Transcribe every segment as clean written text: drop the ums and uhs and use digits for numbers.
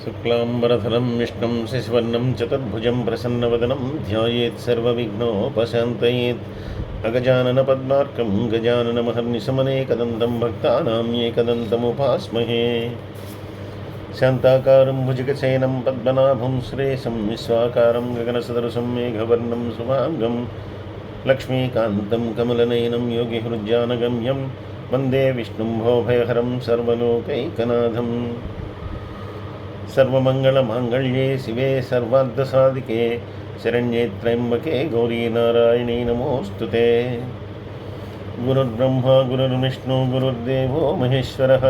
శుక్లాంబరధరం విష్ణుం శశివర్ణం చతుర్భుజం ప్రసన్నవదనం ధ్యాయేత్ సర్వవిఘ్నోపశాంతయేత్ అగజానన పద్మార్కం గజాననమహర్నిశమనేకదంతం భక్తానాం ఏకదంతముపాస్మహే శాంతాకారం భుజగశయనం పద్మనాభం సురేశం విశ్వాకారం గగనసదృశం మేఘవర్ణం శుభాంగం లక్ష్మీకాంతం కమలనయనం యోగిహృజ్జానగమ్యం వందే విష్ణుం భోభయహరం సర్వలోకైకనాథం సర్వమంగళమాంగళ్యే శివే సర్వార్థసాధికే శరణ్యే త్రయంబకే గౌరీ నారాయణీ నమోస్తుతే. గురుర్బ్రహ్మ గురుర్విష్ణు గురుర్దేవో మహేశ్వరః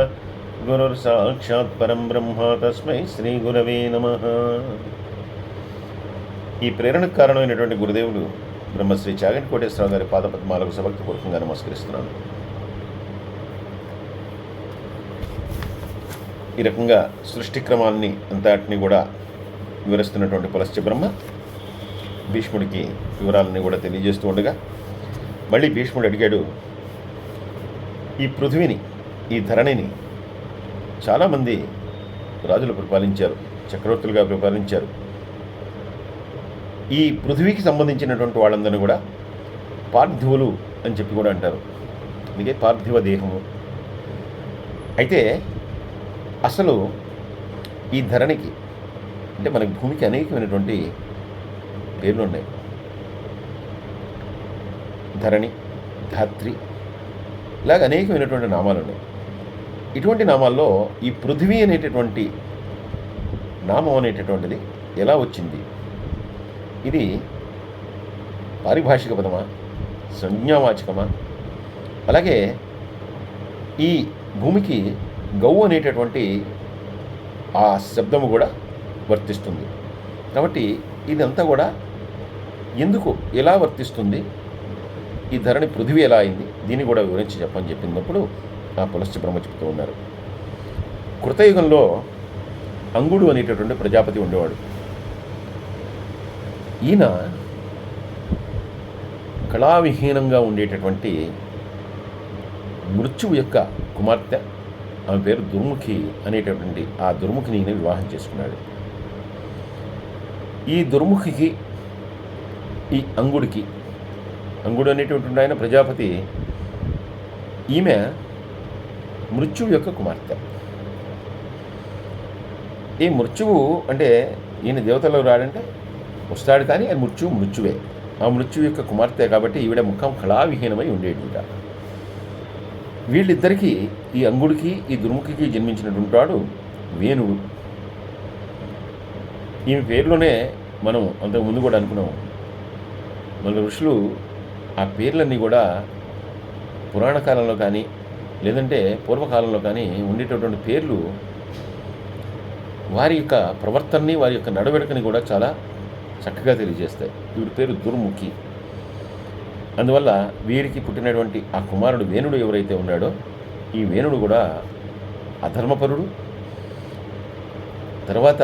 గురుర్సాక్షాత్ పరం బ్రహ్మ తస్మై శ్రీ గురవే నమః. ఈ ప్రేరణకు కారణమైనటువంటి గురుదేవుడు బ్రహ్మశ్రీ చాగంటి కోటేశ్వరరావు గారి పాదపద్మాలకు సభక్తిపూర్వకంగా నమస్కరిస్తున్నాను. ఈ రకంగా సృష్టి క్రమాన్ని అంతటిని కూడా వివరిస్తున్నటువంటి పులస్త్య బ్రహ్మ భీష్ముడికి వివరాలని కూడా తెలియజేస్తూ ఉండగా మళ్ళీ భీష్ముడు అడిగాడు, ఈ పృథ్వీని, ఈ ధరణిని చాలామంది రాజులు పరిపాలించారు, చక్రవర్తులుగా పరిపాలించారు. ఈ పృథ్వీకి సంబంధించినటువంటి వాళ్ళందరినీ కూడా పార్థివులు అని చెప్పి కూడా అంటారు. అందుకే పార్థివ దేహము. అయితే అసలు ఈ ధరణికి, అంటే మనకి భూమికి అనేకమైనటువంటి పేర్లు ఉన్నాయి. ధరణి, ధాత్రి, ఇలాగ అనేకమైనటువంటి నామాలు ఉన్నాయి. ఇటువంటి నామాల్లో ఈ పృథివీ అనేటటువంటి నామం అనేటటువంటిది ఎలా వచ్చింది? ఇది పారిభాషిక పదమా, సంజ్ఞావాచకమా? అలాగే ఈ భూమికి గౌ అనేటటువంటి ఆ శబ్దము కూడా వర్తిస్తుంది. కాబట్టి ఇదంతా కూడా ఎందుకు, ఎలా వర్తిస్తుంది, ఈ ధరణి పృథివీ ఎలా అయింది, దీన్ని కూడా వివరించి చెప్పని చెప్పినప్పుడు ఆ పులస్త్య బ్రహ్మ చెప్తూ ఉన్నారు. కృతయుగంలో అంగుడు అనేటటువంటి ప్రజాపతి ఉండేవాడు. ఈయన కళావిహీనంగా ఉండేటటువంటి మృత్యువు యొక్క కుమార్తె, ఆమె పేరు దుర్ముఖి అనేటటువంటి ఆ దుర్ముఖిని ఈయన వివాహం చేసుకున్నాడు. ఈ దుర్ముఖికి, ఈ అంగుడికి, అంగుడు అనేటటువంటి ఆయన ప్రజాపతి, ఈమె మృత్యువు యొక్క కుమార్తె. ఈ మృత్యువు అంటే ఈయన దేవతలో రాడంటే వస్తాడు, కానీ ఆయన మృత్యువే. ఆ మృత్యువు యొక్క కుమార్తె కాబట్టి ఈవిడ ముఖం కళావిహీనమై ఉండేటిట. వీళ్ళిద్దరికీ, ఈ అంగుడికి ఈ దుర్ముఖికి జన్మించినటువంటి వాడు వేణుడు. ఈమె పేరులోనే మనం అంతకుముందు కూడా అనుకున్నాం, మన ఋషులు ఆ పేర్లన్నీ కూడా పురాణ కాలంలో కానీ లేదంటే పూర్వకాలంలో కానీ ఉండేటటువంటి పేర్లు వారి యొక్క ప్రవర్తనని, వారి యొక్క నడవడికని కూడా చాలా చక్కగా తెలియజేస్తాయి. వీడి పేరు దుర్ముఖి. అందువల్ల వీరికి పుట్టినటువంటి ఆ కుమారుడు వేణుడు ఎవరైతే ఉన్నాడో, ఈ వేణుడు కూడా అధర్మపరుడు, తర్వాత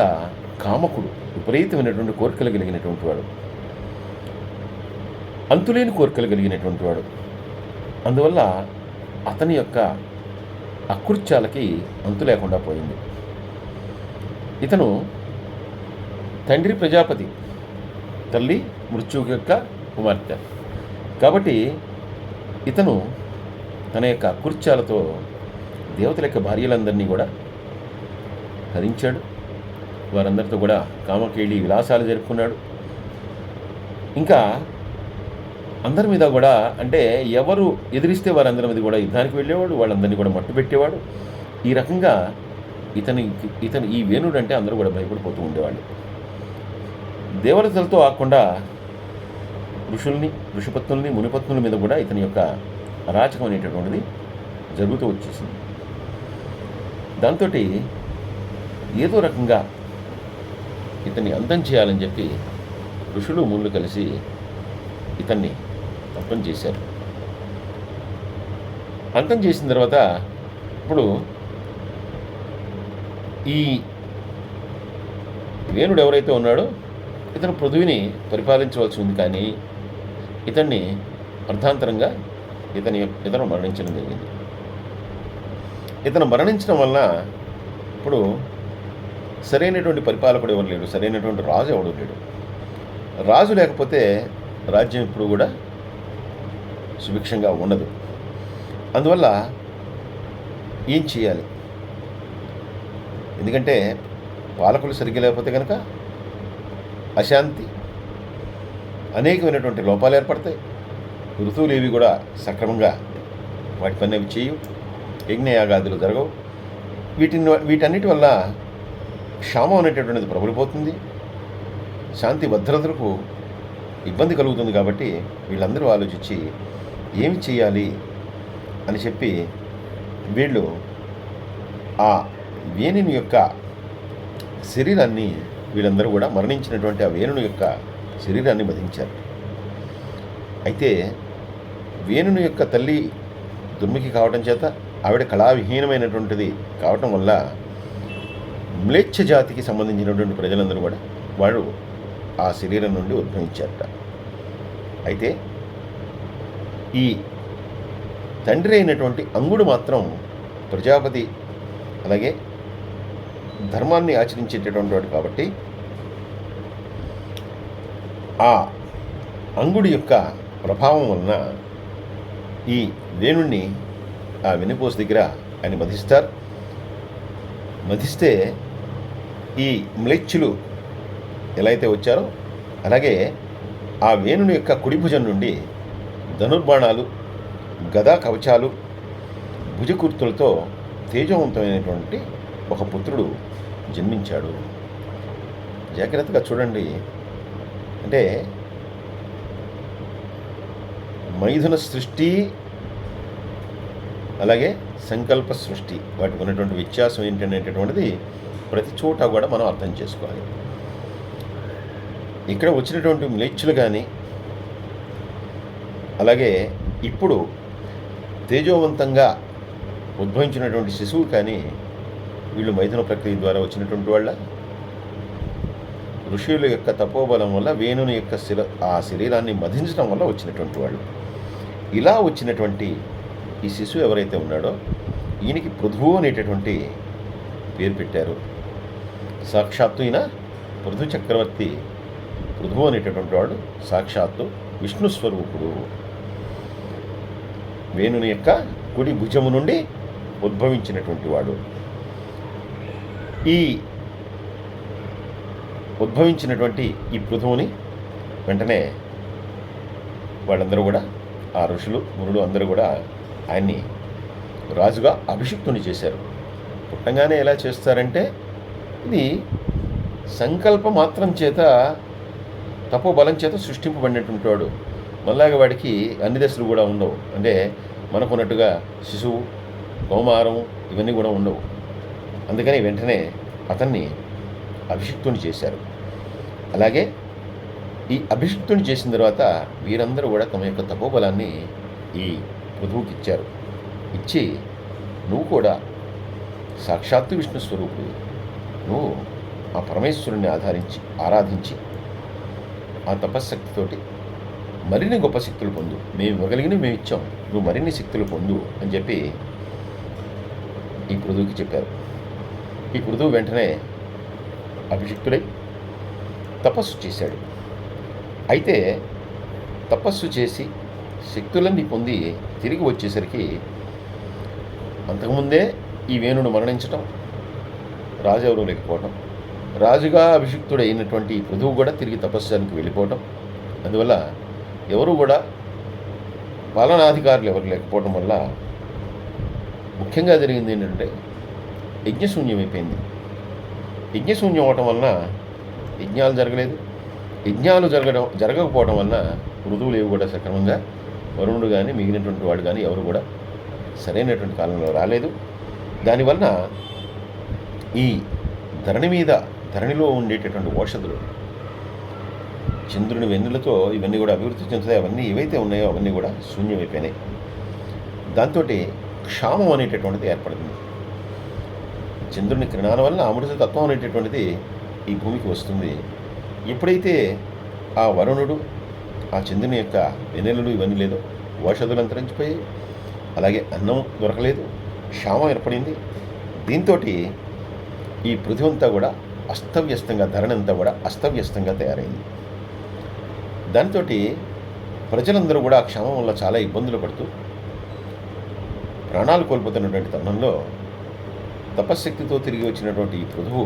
కామకుడు, విపరీతమైనటువంటి కోరికలు కలిగినటువంటి వాడు, అంతులేని కోరికలు కలిగినటువంటి వాడు. అందువల్ల అతని యొక్క అకృత్యాలకి అంతు లేకుండా పోయింది. ఇతను తండ్రి ప్రజాపతి, తల్లి మృత్యువు యొక్క కుమార్తె. కాబట్టి ఇతను తన యొక్క కృత్యాలతో దేవతల యొక్క భార్యలందరినీ కూడా హరించాడు. వారందరితో కూడా కామకేళి విలాసాలు జరుపుకున్నాడు. ఇంకా అందరి మీద కూడా, అంటే ఎవరు ఎదిరిస్తే వారందరి మీద కూడా యుద్ధానికి వెళ్ళేవాడు, వాళ్ళందరినీ కూడా మట్టు పెట్టేవాడు. ఈ రకంగా ఇతను ఈ వేణుడు అంటే అందరూ కూడా భయపడిపోతూ ఉండేవాళ్ళు. దేవతలతో ఆకుండా ఋషుల్ని, ఋషిపత్నుల్ని, మునిపత్నుల మీద కూడా ఇతని యొక్క అరాచకం అనేటటువంటిది జరుగుతూ వచ్చేసింది. దాంతో ఏదో రకంగా ఇతన్ని అంతం చేయాలని చెప్పి ఋషులు మునులు కలిసి ఇతన్ని అంతం చేశారు. అంతం చేసిన తర్వాత ఇప్పుడు ఈ వేణుడు ఎవరైతే ఉన్నాడో ఇతను పృథ్వీని పరిపాలించవలసి ఉంది, కానీ ఇతన్ని అర్ధాంతరంగా ఇతను మరణించడం జరిగింది. ఇతను మరణించడం వల్ల ఇప్పుడు సరైనటువంటి పరిపాలకుడు ఎవరు లేడు, సరైనటువంటి రాజు ఎవడు లేడు. రాజు లేకపోతే రాజ్యం ఇప్పుడు కూడా సుభిక్షంగా ఉండదు. అందువల్ల ఏం చేయాలి? ఎందుకంటే పాలకులు సరిగ్గా లేకపోతే కనుక అశాంతి, అనేకమైనటువంటి లోపాలు ఏర్పడతాయి. ఋతువులు ఏవి కూడా సక్రమంగా వాటి పని అవి చేయవు, యజ్ఞయాగాదులు జరగవు. వీటన్నిటి వల్ల క్షామం అనేటటువంటిది ప్రబలిపోతుంది, శాంతి భద్రతలకు ఇబ్బంది కలుగుతుంది. కాబట్టి వీళ్ళందరూ ఆలోచించి ఏమి చేయాలి అని చెప్పి వీళ్ళు ఆ వేణుని యొక్క శరీరాన్ని, వీళ్ళందరూ కూడా మరణించినటువంటి ఆ వేణుని యొక్క శరీరాన్ని వధించారు. అయితే వేణుని యొక్క తల్లి దుర్ముఖి కావటం చేత, ఆవిడ కళావిహీనమైనటువంటిది కావటం వల్ల మ్లేచ్ఛ జాతికి సంబంధించినటువంటి ప్రజలందరూ కూడా వాడు ఆ శరీరం నుండి ఉద్భవించారట. అయితే ఈ తండ్రి అయినటువంటి అంగుడు మాత్రం ప్రజాపతి, అలాగే ధర్మాన్ని ఆచరించేటటువంటి వాడు కాబట్టి ఆ అంగుడి యొక్క ప్రభావం వలన ఈ వేణుణ్ణి ఆ వెన్నుపోసు దగ్గర ఆయన మధిస్తారు. మధిస్తే ఈ మ్లేచ్ఛులు ఎలా అయితే వచ్చారో అలాగే ఆ వేణుని యొక్క కుడి భుజం నుండి ధనుర్బాణాలు, గదా కవచాలు, భుజకూర్తులతో తేజవంతమైనటువంటి ఒక పుత్రుడు జన్మించాడు. జాగ్రత్తగా చూడండి. అంటే మైథున సృష్టి అలాగే సంకల్ప సృష్టి, వాటికి ఉన్నటువంటి వ్యత్యాసం ఏంటనేటటువంటిది ప్రతి చోట కూడా మనం అర్థం చేసుకోవాలి. ఇక్కడ వచ్చినటువంటి మ్లేచ్ఛులు కానీ, అలాగే ఇప్పుడు తేజోవంతంగా ఉద్భవించినటువంటి శిశువు కానీ, వీళ్ళు మైథున ప్రక్రియ ద్వారా వచ్చినటువంటి వాళ్ళ, ఋషుల యొక్క తపోబలం వల్ల వేణుని యొక్క ఆ శరీరాన్ని మధించడం వల్ల వచ్చినటువంటి వాళ్ళు. ఇలా వచ్చినటువంటి ఈ శిశువు ఎవరైతే ఉన్నాడో ఈయనకి పృథువు అనేటటువంటి పేరు పెట్టారు. సాక్షాత్తు ఈయన పృథు చక్రవర్తి. పృథువు అనేటటువంటి వాడు సాక్షాత్తు విష్ణు స్వరూపుడు. వేణుని యొక్క కుడి భుజము నుండి ఉద్భవించినటువంటి వాడు. ఈ ఉద్భవించినటువంటి ఈ పృథువుని వెంటనే వాళ్ళందరూ కూడా, ఆ ఋషులు మునులు అందరూ కూడా ఆయన్ని రాజుగా అభిషిక్తుని చేశారు. పుట్టంగానే ఎలా చేస్తారంటే, ఇది సంకల్ప మాత్రం చేత, తపోబలం చేత సృష్టింపబడినటువంటి వాడు. మళ్ళాగా వాడికి అన్ని దశలు కూడా ఉండవు. అంటే మనకున్నట్టుగా శిశువు, కౌమారం ఇవన్నీ కూడా ఉండవు. అందుకని వెంటనే అతన్ని అభిషిక్తుని చేశారు. అలాగే ఈ అభిషిక్తుని చేసిన తర్వాత వీరందరూ కూడా తమ యొక్క తపోబలాన్ని ఈ పృథువుకి ఇచ్చారు. ఇచ్చి, నువ్వు కూడా సాక్షాత్తు విష్ణు స్వరూపుడు, నువ్వు ఆ పరమేశ్వరుణ్ణి ఆరాధించి ఆ తపశ్శక్తితోటి మరిన్ని గొప్ప శక్తులు పొందు, మేము ఇవ్వగలిగినవి మేము ఇచ్చాం, నువ్వు మరిన్ని శక్తులు పొందు అని చెప్పి ఈ పృథువుకి చెప్పారు. ఈ పృథువు వెంటనే అభిషిక్తుడై తపస్సు చేశాడు. అయితే తపస్సు చేసి శక్తులన్నీ పొంది తిరిగి వచ్చేసరికి అంతకుముందే ఈ వేణుడు మరణించటం, రాజు ఎవరూ లేకపోవటం, రాజుగా అభిషిక్తుడైనటువంటి పృథువు కూడా తిరిగి తపస్సానికి వెళ్ళిపోవటం, అందువల్ల ఎవరు కూడా పాలనాధికారులు ఎవరు లేకపోవడం వల్ల ముఖ్యంగా జరిగింది ఏంటంటే యజ్ఞశూన్యం అయిపోయింది. యజ్ఞశూన్యం అవటం వలన యజ్ఞాలు జరగలేదు. యజ్ఞాలు జరగకపోవడం వలన ఋతువులు ఏవి కూడా సక్రమంగా, వరుణుడు కానీ మిగిలినటువంటి వాడు కానీ ఎవరు కూడా సరైనటువంటి కాలంలో రాలేదు. దానివలన ఈ ధరణిలో ఉండేటటువంటి ఔషధులు, చంద్రుని వెన్నులతో ఇవన్నీ కూడా అభివృద్ధి చెందుతాయి. అవన్నీ ఏవైతే ఉన్నాయో అవన్నీ కూడా శూన్యమైపోయినాయి. దాంతో క్షామం అనేటటువంటిది ఏర్పడుతుంది. చంద్రుని కిరణాల వల్ల అమృత తత్వం అనేటటువంటిది ఈ భూమికి వస్తుంది. ఎప్పుడైతే ఆ వరుణుడు, ఆ చంద్రుని యొక్క వెన్నెలలు ఇవన్నీ లేదో, ఔషధులు అంతరించిపోయాయి, అలాగే అన్నం దొరకలేదు, క్షామం ఏర్పడింది. దీంతో ఈ పృథివీ అంతా కూడా అస్తవ్యస్తంగా, ధరణి అంతా కూడా అస్తవ్యస్తంగా తయారైంది. దాంతో ప్రజలందరూ కూడా ఆ క్షామం వల్ల చాలా ఇబ్బందులు పడుతూ ప్రాణాలు కోల్పోతున్నటువంటి తరుణంలో తపశ్శక్తితో తిరిగి వచ్చినటువంటి ఈ పృథువు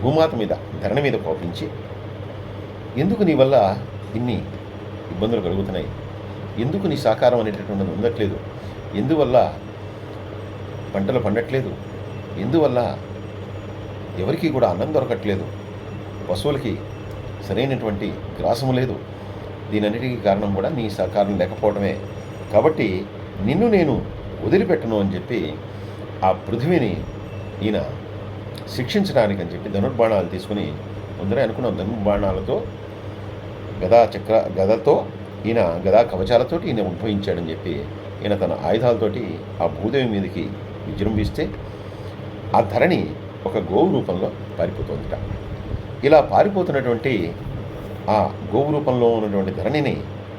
భూమాత మీద, ధరణి మీద కోపించి, ఎందుకు నీ వల్ల ఇన్ని ఇబ్బందులు కలుగుతున్నాయి, ఎందుకు నీ సహకారం అనేటటువంటిది ఉండట్లేదు, ఎందువల్ల పంటలు పండట్లేదు, ఎందువల్ల ఎవరికీ కూడా అన్నం దొరకట్లేదు, పశువులకి సరైనటువంటి గ్రాసము లేదు, దీనన్నిటికీ కారణం కూడా నీ సహకారం లేకపోవడమే, కాబట్టి నిన్ను నేను వదిలిపెట్టను అని చెప్పి ఆ పృథివీని ఈయన శిక్షించడానికి అని చెప్పి ధనుర్బాణాలు తీసుకుని, ముందరే అనుకున్నాం ధనుర్బాణాలతో గదతో ఈయన గదా కవచాలతోటి ఈయన ఉద్భవించాడని చెప్పి ఈయన తన ఆయుధాలతోటి ఆ భూదేవి మీదకి విజృంభిస్తే ఆ ధరణి ఒక గోవు రూపంలో పారిపోతుందట. ఇలా పారిపోతున్నటువంటి ఆ గోవు రూపంలో ఉన్నటువంటి ధరణిని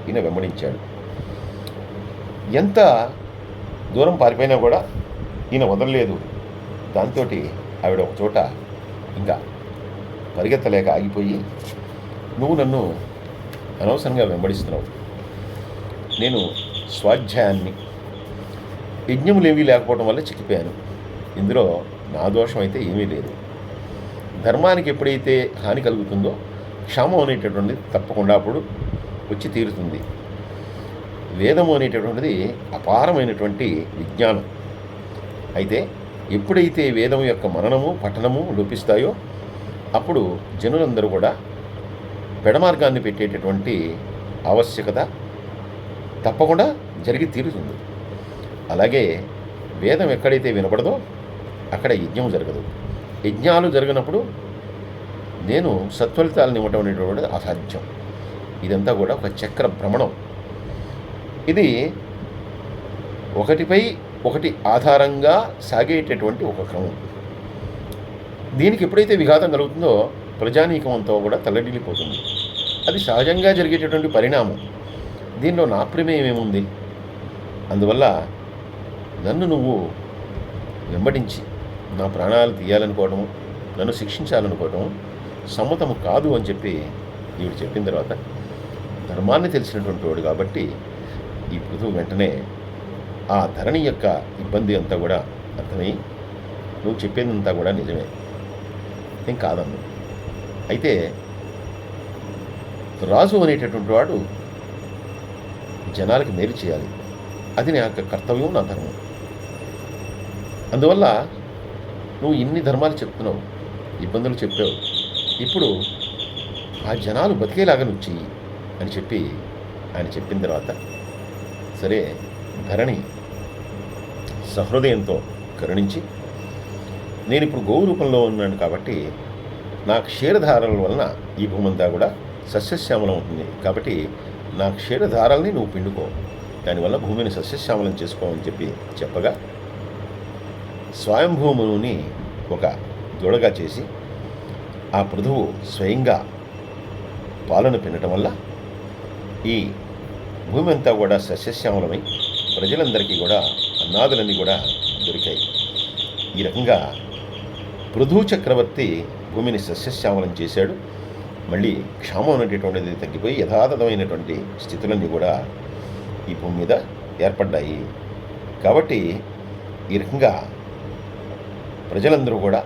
ఈయన వెంబడించాడు. ఎంత దూరం పారిపోయినా కూడా ఈయన వదలలేదు. దాంతో ఆవిడ ఒక చోట ఇంకా పరిగెత్తలేక ఆగిపోయి, నువ్వు నన్ను అనవసరంగా వెంబడిస్తున్నావు, నేను స్వాధ్యాయాన్ని యజ్ఞములేవీ లేకపోవడం వల్ల చిక్కిపోయాను, ఇందులో నా దోషం అయితే ఏమీ లేదు. ధర్మానికి ఎప్పుడైతే హాని కలుగుతుందో క్షామం అనేటటువంటిది తప్పకుండా అప్పుడు వచ్చి తీరుతుంది. వేదము అనేటటువంటిది అపారమైనటువంటి విజ్ఞానం. అయితే ఎప్పుడైతే వేదం యొక్క మననము, పఠనము లోపిస్తాయో అప్పుడు జనులందరూ కూడా పెడమార్గాన్ని పెట్టేటటువంటి ఆవశ్యకత తప్పకుండా జరిగి తీరుతుంది. అలాగే వేదం ఎక్కడైతే వినపడదో అక్కడ యజ్ఞం జరగదు. యజ్ఞాలు జరిగినప్పుడు నేను సత్ఫలితాలను ఇవ్వటం అనేటువంటిది అసాధ్యం. ఇదంతా కూడా ఒక చక్ర భ్రమణం. ఇది ఒకటిపై ఒకటి ఆధారంగా సాగేటటువంటి ఒక క్రమం. దీనికి ఎప్పుడైతే విఘాతం కలుగుతుందో ప్రజానీకం అంతా కూడా తల్లడిల్లిపోతుంది. అది సహజంగా జరిగేటటువంటి పరిణామం. దీనిలో నా ప్రమేయం ఏముంది? అందువల్ల నన్ను నువ్వు వెంబడించి నా ప్రాణాలు తీయాలనుకోవటము, నన్ను శిక్షించాలనుకోవటం సమ్మతము కాదు అని చెప్పి ఈవిడ చెప్పిన తర్వాత ధర్మాన్ని తెలిసినటువంటి వాడు కాబట్టి ఈ పృథువు వెంటనే ఆ ధరణి యొక్క ఇబ్బంది అంతా కూడా అర్థమై, నువ్వు చెప్పేదంతా కూడా నిజమే, ఏం కాదన్ను. అయితే రాజు అనేటటువంటి వాడు జనాలకి మేలు చేయాలి, అది నా యొక్క కర్తవ్యం, నా ధర్మం. అందువల్ల నువ్వు ఇన్ని ధర్మాలు చెప్తున్నావు, ఇబ్బందులు చెప్పావు, ఇప్పుడు ఆ జనాలు బతికేలాగా నువ్వు చెయ్యి అని చెప్పి ఆయన చెప్పిన తర్వాత, సరే ధరణి సహృదయంతో కరుణించి, నేను ఇప్పుడు గోవు రూపంలో ఉన్నాను కాబట్టి నా క్షీరధారల వలన ఈ భూమంతా కూడా సస్యశ్యామలం ఉంటుంది, కాబట్టి నా క్షీరధారల్ని నువ్వు పిండుకో, దానివల్ల భూమిని సస్యశ్యామలం చేసుకోమని చెప్పి చెప్పగా స్వయంభూముని ఒక దూడగా చేసి ఆ పృథువు స్వయంగా పాలను పిండటం వల్ల ఈ భూమి అంతా కూడా సస్యశ్యామలమై ప్రజలందరికీ కూడా అన్నాదులన్నీ కూడా దొరికాయి. ఈ రకంగా పృథు చక్రవర్తి భూమిని సస్యశ్యామలం చేశాడు. మళ్ళీ క్షామం అనేటటువంటిది తగ్గిపోయి యథాతథమైనటువంటి స్థితులన్నీ కూడా ఈ భూమి మీద ఏర్పడ్డాయి. కాబట్టి ఈ రకంగా ప్రజలందరూ కూడా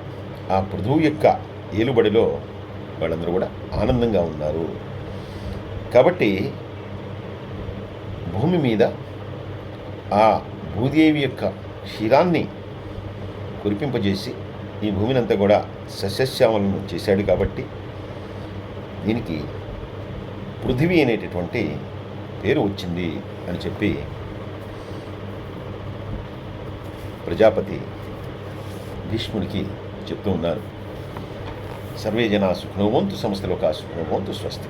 ఆ పృథువు యొక్క ఏలుబడిలో వాళ్ళందరూ కూడా ఆనందంగా ఉన్నారు. కాబట్టి భూమి మీద ఆ భూదేవి యొక్క క్షీరాన్ని కురిపింపజేసి ఈ భూమినంతా కూడా సస్యశ్యామలను చేశాడు. కాబట్టి దీనికి పృథివీ అనేటటువంటి పేరు వచ్చింది అని చెప్పి ప్రజాపతి భీష్ముడికి చెప్తూ ఉన్నారు. సర్వే జనా సుఖినో భవంతు, సమస్త లోకా సుఖినో భవంతు. స్వస్తి.